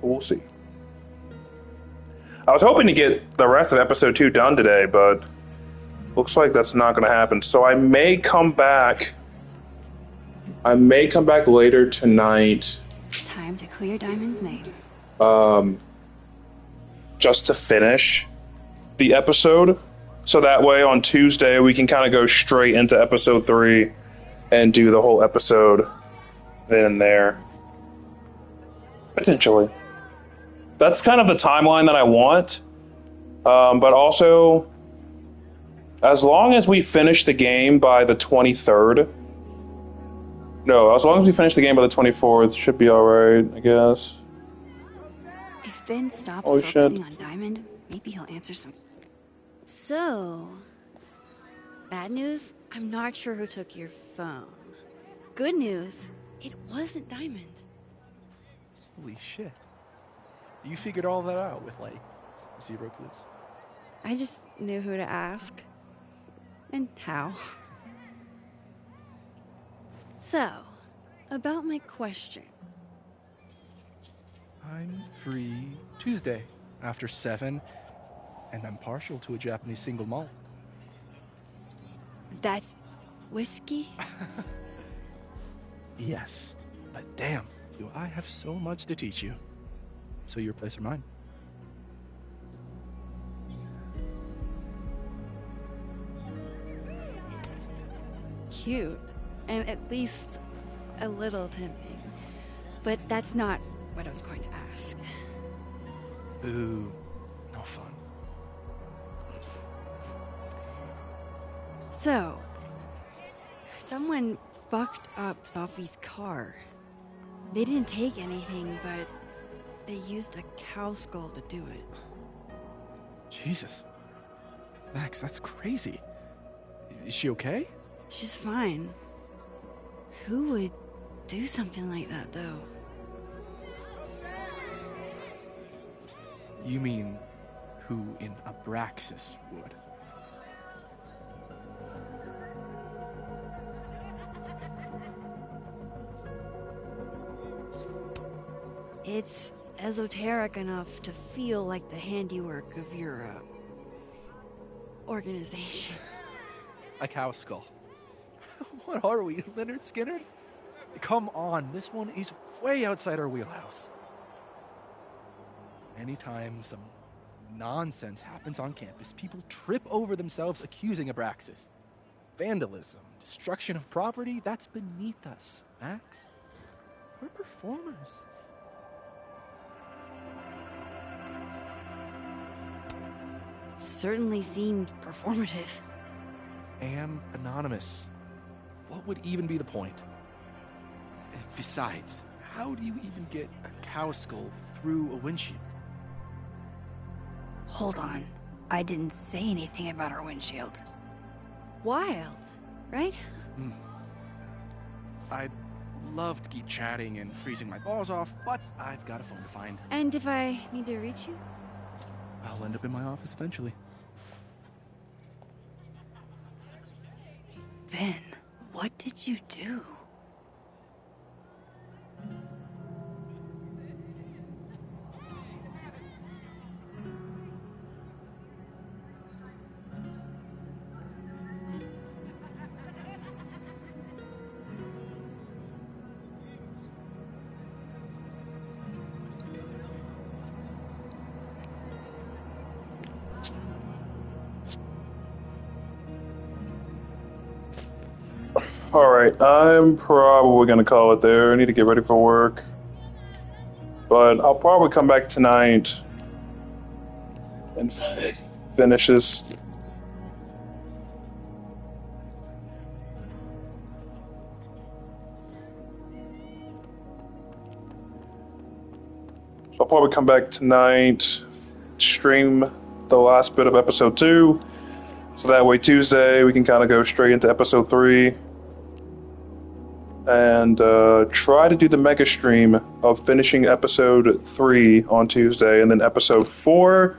We'll see. I was hoping to get the rest of episode 2 done today, but looks like that's not going to happen. So I may come back. Later tonight. Time to clear Diamond's name. Just to finish the episode. So that way on Tuesday we can kind of go straight into episode 3 and do the whole episode then and there. Potentially. That's kind of the timeline that I want. But also, as long as we finish the game by the 23rd. No, as long as we finish the game by the 24th, should be alright, I guess. If Vin stops Holy focusing shit. on Diamond, maybe he'll answer some. So, bad news? I'm not sure who took your phone. Good news, it wasn't Diamond. Holy shit. You figured all that out with, like, 0 clues? I just knew who to ask. And how. So, about my question. I'm free Tuesday after 7, and I'm partial to a Japanese single malt. That's whiskey? Yes, but damn, do I have so much to teach you. So your place or mine? Cute. And at least a little tempting. But that's not what I was going to ask. Ooh, no fun. So, someone fucked up Sophie's car. They didn't take anything, but they used a cow skull to do it. Jesus. Max, that's crazy. Is she okay? She's fine. Who would do something like that, though? You mean who in Abraxas would? It's esoteric enough to feel like the handiwork of your, organization. A cow skull. What are we, Leonard Skinner? Come on, this one is way outside our wheelhouse. Anytime some nonsense happens on campus, people trip over themselves accusing Abraxas. Vandalism, destruction of property, that's beneath us, Max. We're performers. It certainly seemed performative. And anonymous. What would even be the point? And besides, how do you even get a cow skull through a windshield? Hold on. I didn't say anything about our windshield. Wild, right? I'd love to keep chatting and freezing my balls off, but I've got a phone to find. And if I need to reach you? I'll end up in my office eventually. Ben, what did you do? Alright, I'm probably going to call it there. I need to get ready for work. But I'll probably come back tonight and finish this. I'll probably come back tonight, stream the last bit of episode 2, so that way Tuesday we can kind of go straight into episode 3. And try to do the mega stream of finishing episode 3 on Tuesday, and then episode 4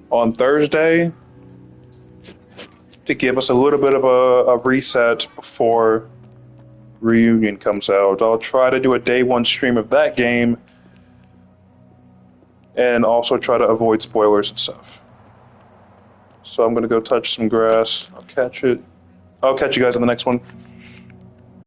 on Thursday, to give us a little bit of a reset before Reunion comes out. I'll try to do a day 1 stream of that game, and also try to avoid spoilers and stuff. So I'm going to go touch some grass. I'll catch you guys in the next one.